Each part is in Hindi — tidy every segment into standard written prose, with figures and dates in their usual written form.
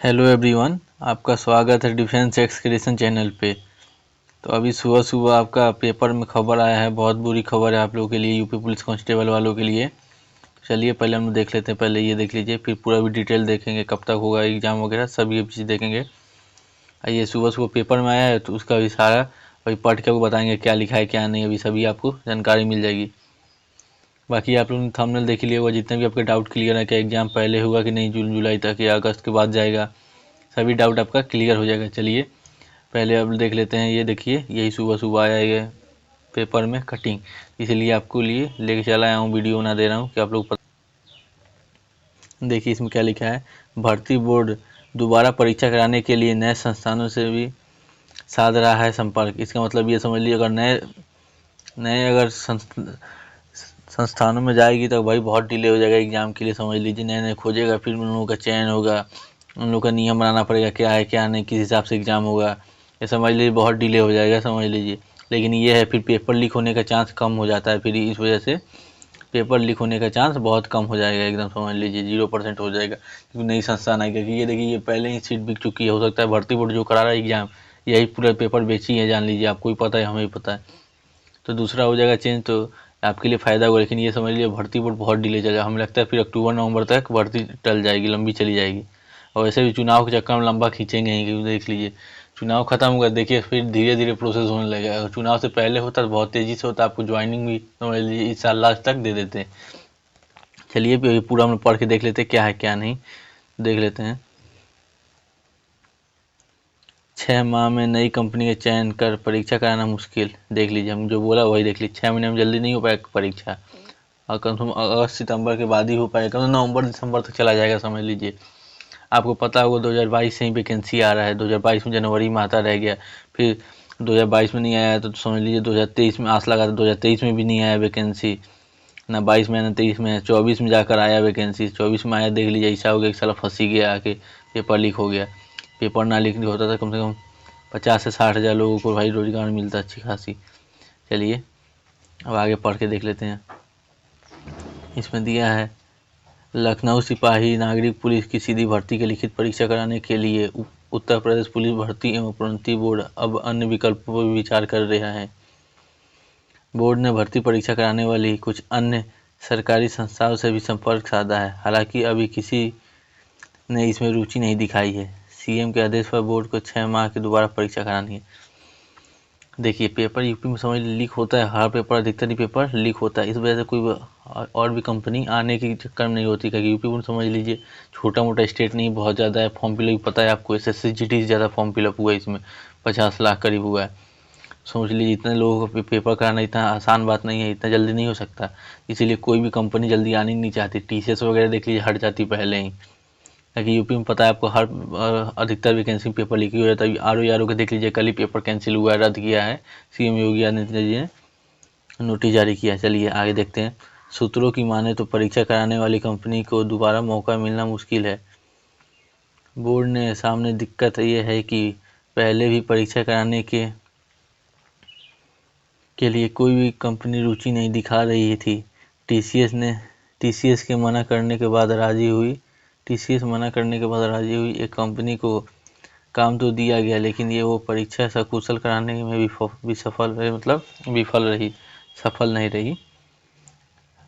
हेलो एवरीवन, आपका स्वागत है डिफेंस एक्सक्रेशन चैनल पे। तो अभी सुबह सुबह आपका पेपर में खबर आया है, बहुत बुरी खबर है आप लोगों के लिए, यूपी पुलिस कांस्टेबल वालों के लिए। चलिए पहले हम देख लेते हैं, पहले ये देख लीजिए, फिर पूरा भी डिटेल देखेंगे, कब तक होगा एग्ज़ाम वगैरह सब ये चीज़ देखेंगे। ये सुबह सुबह पेपर में आया है तो उसका भी सारा वही पढ़ के आपको बताएंगे क्या लिखा है क्या नहीं, अभी सभी आपको जानकारी मिल जाएगी। बाकी आप लोगों ने थंबनेल देख लिया होगा, जितने भी आपके डाउट क्लियर है कि एग्ज़ाम पहले होगा कि नहीं, जून जुलाई तक या अगस्त के बाद जाएगा, सभी डाउट आपका क्लियर हो जाएगा। चलिए पहले अब देख लेते हैं। ये देखिए, यही सुबह सुबह आया है ये पेपर में कटिंग, इसीलिए आपको लिए लेके चला आया हूँ, वीडियो बना दे रहा हूँ कि आप लोग देखिए इसमें क्या लिखा है। भर्ती बोर्ड दोबारा परीक्षा कराने के लिए नए संस्थानों से भी साध रहा है संपर्क। इसका मतलब ये समझ लीजिए, अगर नए नए अगर संस्थानों में जाएगी तो भाई बहुत डिले हो जाएगा एग्ज़ाम के लिए। समझ लीजिए नए नए खोजेगा, फिर उन लोगों का चयन होगा, उन लोगों का नियम बनाना पड़ेगा क्या है क्या नहीं, किस हिसाब से एग्ज़ाम होगा, ये समझ लीजिए बहुत डिले हो जाएगा, समझ लीजिए। लेकिन ये है, फिर पेपर लीक होने का चांस कम हो जाता है, फिर इस वजह से पेपर लीक होने का चांस बहुत कम हो जाएगा, एकदम समझ लीजिए 0% हो जाएगा, क्योंकि नई संस्थान आएगा। क्योंकि ये देखिए, ये पहले ही सीट बिक चुकी है, हो सकता है भर्ती बोर्ड जो करा रहा है एग्ज़ाम यही पूरा पेपर बेची है, जान लीजिए, आपको भी पता है, हमें भी पता है। तो दूसरा हो जाएगा चेंज, तो आपके लिए फ़ायदा होगा। लेकिन ये समझ लीजिए भर्ती बोर्ड बहुत डिले चलेगा, हमें लगता है फिर अक्टूबर नवंबर तक भर्ती टल जाएगी, लंबी चली जाएगी। और वैसे भी चुनाव के चक्कर में लंबा खींचेंगे ही, क्योंकि देख लीजिए चुनाव खत्म होगा, देखिए फिर धीरे धीरे प्रोसेस होने लगेगा। अगर चुनाव से पहले होता तो बहुत तेज़ी से होता, आपको ज्वाइनिंग भी समझ लीजिए इस साल लास्ट तक दे देते। चलिए पूरा हम पढ़ के देख लेते हैं क्या है क्या नहीं, देख लेते हैं। 6 माह में नई कंपनी का चयन कर परीक्षा कराना मुश्किल। देख लीजिए, हम जो बोला वही देख लीजिए, 6 महीने में जल्दी नहीं हो पाएगा परीक्षा, और कम से कम अगस्त सितंबर के बाद ही हो पाएगा, कम नवंबर दिसंबर तक चला जाएगा, समझ लीजिए। आपको पता होगा 2022 से ही वैकेंसी आ रहा है, 2022 में जनवरी में आता रह गया, फिर 2022 में नहीं आया तो समझ लीजिए 2023 में आस लगा था, 2023 में भी नहीं आया वैकेंसी, ना 22 में ना 23 में, 24 में जाकर आया वैकेंसी, 24 में आया, देख लीजिए ऐसा हो गया कि साला फंसी गया आके, पेपर लीक हो गया। पेपर ना लीक होता था कम से कम 50 से 60 हज़ार लोगों को भाई रोजगार मिलता अच्छी खासी। चलिए अब आगे पढ़ के देख लेते हैं। इसमें दिया है, लखनऊ सिपाही नागरिक पुलिस की सीधी भर्ती की लिखित परीक्षा कराने के लिए उत्तर प्रदेश पुलिस भर्ती एवं प्रोन्नति बोर्ड अब अन्य विकल्पों पर भी विचार कर रहा है। बोर्ड ने भर्ती परीक्षा कराने वाली कुछ अन्य सरकारी संस्थाओं से भी संपर्क साधा है, हालांकि अभी किसी ने इसमें रुचि नहीं दिखाई है। सीएम के आदेश पर बोर्ड को 6 माह की दोबारा परीक्षा करानी है। देखिए पेपर यूपी में समझ लीक होता है, हर पेपर अधिकतर ही पेपर लीक होता है, इस वजह से कोई और भी कंपनी आने के चक्कर में नहीं होती, क्योंकि यूपी में समझ लीजिए छोटा मोटा स्टेट नहीं, बहुत ज़्यादा है। फॉर्म फिलअप पता है आपको, एसएससी जीडी से ज़्यादा फॉर्म फिलअप हुआ है इसमें, 50 लाख करीब हुआ है। सोच लीजिए इतने लोगों को पेपर कराना इतना आसान बात नहीं है, इतना जल्दी नहीं हो सकता, इसीलिए कोई भी कंपनी जल्दी आनी नहीं चाहती। टीसीएस वगैरह देख लीजिए हट जाती पहले ही, ताकि यूपी में पता है आपको हर अधिकतर वैकेंसी पेपर लीक ही हो जाता है। आर ओ के देख लीजिए, कल ही पेपर कैंसिल हुआ है, रद्द किया है सीएम योगी आदित्यनाथ जी ने, नोटिस जारी किया है। चलिए आगे देखते हैं। सूत्रों की माने तो परीक्षा कराने वाली कंपनी को दोबारा मौका मिलना मुश्किल है। बोर्ड ने सामने दिक्कत ये है कि पहले भी परीक्षा कराने के लिए कोई भी कंपनी रुचि नहीं दिखा रही थी। टीसीएस के मना करने के बाद राजी हुई टीसीएस मना करने के बाद राजी हुई एक कंपनी को काम तो दिया गया, लेकिन ये वो परीक्षा सकुशल कराने में भी सफल रही, मतलब विफल रही, सफल नहीं रही।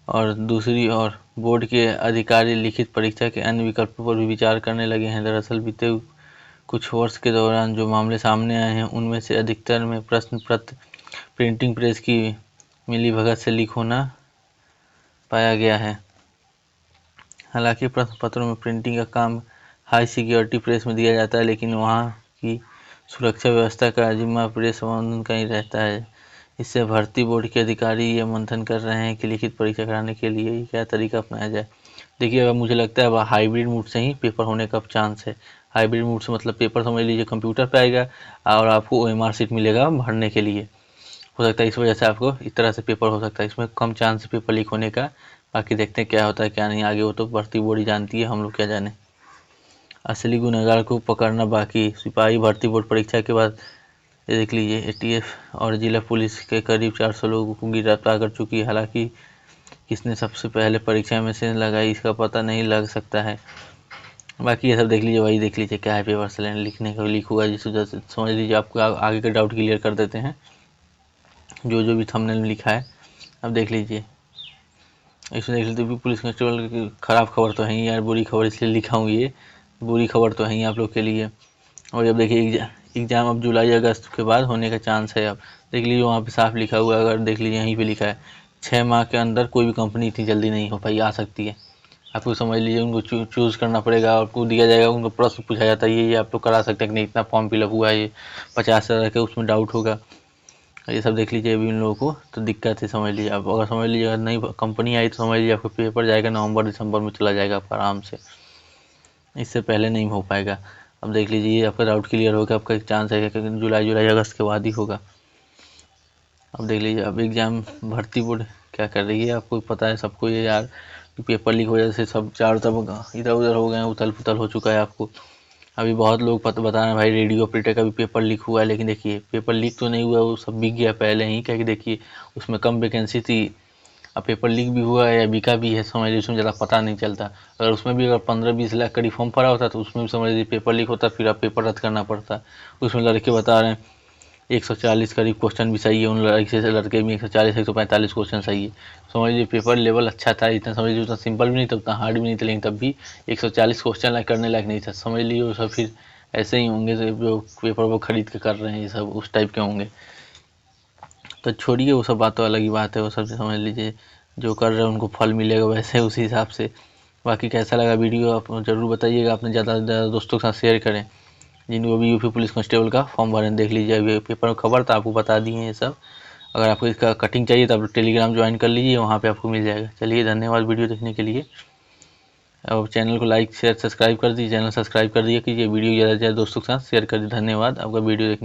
और दूसरी ओर बोर्ड के अधिकारी लिखित परीक्षा के अन्य विकल्पों पर भी विचार करने लगे हैं। दरअसल बीते कुछ वर्ष के दौरान जो मामले सामने आए हैं उनमें से अधिकतर में प्रश्न पत्र प्रिंटिंग प्रेस की मिलीभगत से लीक होना पाया गया है। हालांकि प्रश्न पत्रों में प्रिंटिंग का काम हाई सिक्योरिटी प्रेस में दिया जाता है, लेकिन वहाँ की सुरक्षा व्यवस्था का जिम्मा प्रेस प्रबंधन का ही रहता है। इससे भर्ती बोर्ड के अधिकारी ये मंथन कर रहे हैं कि लिखित परीक्षा कराने के लिए क्या तरीका अपनाया जाए। देखिए अब मुझे लगता है अब हाइब्रिड मोड से ही पेपर होने का चांस है। हाइब्रिड मोड से मतलब पेपर समझ लीजिए कंप्यूटर पे आएगा और आपको ओएमआर सीट मिलेगा भरने के लिए, हो सकता है इस वजह से आपको इस तरह से पेपर हो सकता है, इसमें कम चांस है पेपर लीक होने का। बाकी देखते हैं क्या होता है क्या नहीं आगे, वो तो भर्ती बोर्ड ही जानती है, हम लोग क्या जाने। असली गुनहगार को पकड़ना बाकी। सिपाही भर्ती बोर्ड परीक्षा के बाद ये देख लीजिए एटीएफ और जिला पुलिस के करीब 400 लोगों को गिरफ्तार कर चुकी है। हालांकि किसने सबसे पहले परीक्षा में से लगाई इसका पता नहीं लग सकता है। बाकी ये सब देख लीजिए, वही देख लीजिए क्या है पेपर सिलेंडर लिखने का लीक हुआ, जिस वजह से समझ लीजिए आपको आगे का डाउट क्लियर कर देते हैं जो जो भी थंबनेल में लिखा है। अब देख लीजिए, इसमें देख लीजिए पुलिस कांस्टेबल की खराब खबर तो है ही यार, बुरी खबर इसलिए लिखा हूँ, ये बुरी खबर तो है ही आप लोग के लिए। और अब देखिए एग्जाम अब जुलाई अगस्त के बाद होने का चांस है। अब देख लीजिए वहाँ पे साफ लिखा हुआ है, अगर देख लीजिए यहीं पे लिखा है 6 माह के अंदर कोई भी कंपनी इतनी जल्दी नहीं हो पाई, आ सकती है। आपको समझ लीजिए उनको चूज़ करना पड़ेगा, आपको दिया जाएगा, उनको प्रश्न पूछा जाता है ये आप लोग करा सकते हैं कि नहीं, इतना फॉर्म फिलअप हुआ है, ये 50,000 के उसमें डाउट होगा, ये सब देख लीजिए। अभी इन लोगों को तो दिक्कत है, समझ लीजिए आप, अगर समझ लीजिए अगर नई कंपनी आई तो समझ लीजिए आपका पेपर जाएगा नवंबर दिसंबर में चला जाएगा आपका आराम से, इससे पहले नहीं हो पाएगा। अब देख लीजिए ये आपका डाउट क्लियर होगा, आपका एक चांस है कि जुलाई अगस्त के बाद ही होगा। अब देख लीजिए अब एग्ज़ाम भर्ती बोर्ड क्या कर रही है, आपको पता है सबको ये यार, पेपर लीक हो वजह से सब चारों तरफ इधर उधर हो गए हैं, उथल पुथल हो चुका है आपको। अभी बहुत लोग बता रहे हैं भाई रेडियो ऑपरेटर का भी पेपर लीक हुआ है, लेकिन देखिए पेपर लीक तो नहीं हुआ, वो सब बिक गया पहले ही, क्या कि देखिए उसमें कम वैकेंसी थी। अब पेपर लीक भी हुआ है या बिका भी है, समझ लीजिए उसमें ज़्यादा पता नहीं चलता। अगर उसमें भी अगर 15-20 लाख करीब फॉर्म भरा होता तो उसमें भी समझ लीजिए पेपर लीक होता, फिर आप पेपर रद्द करना पड़ता। उसमें लड़के बता रहे हैं 140 करीब क्वेश्चन भी सही है, उन लड़के से लड़के में 140 145 क्वेश्चन सही है। समझ लीजिए पेपर लेवल अच्छा था, इतना समझ लीजिए उतना सिंपल भी नहीं था, उतना हार्ड भी नहीं था, लेकिन तब भी 140 क्वेश्चन लायक करने लायक नहीं था। समझ लीजिए वो सब फिर ऐसे ही होंगे जो पेपर वो खरीद के कर रहे हैं, ये सब उस टाइप के होंगे। तो छोड़िए वो सब बात, तो अलग ही बात है, वो सब समझ लीजिए जो कर रहे हैं उनको फल मिलेगा वैसे उसी हिसाब से। बाकी कैसा लगा वीडियो आप ज़रूर बताइएगा, आपने ज़्यादा से ज़्यादा दोस्तों के साथ शेयर करें जिनको भी यूपी पुलिस कांस्टेबल का फॉर्म भरें। देख लीजिए अभी पेपर में खबर था, आपको बता दिए हैं ये सब। अगर आपको इसका कटिंग चाहिए तो आप टेलीग्राम ज्वाइन कर लीजिए, वहाँ पे आपको मिल जाएगा। चलिए धन्यवाद वीडियो देखने के लिए। और चैनल को लाइक शेयर सब्सक्राइब कर दीजिए, चैनल सब्सक्राइब कर दिया कीजिए, वीडियो ज़्यादा से ज़्यादा दोस्तों के साथ शेयर कर दीजिए। धन्यवाद आपका वीडियो देखने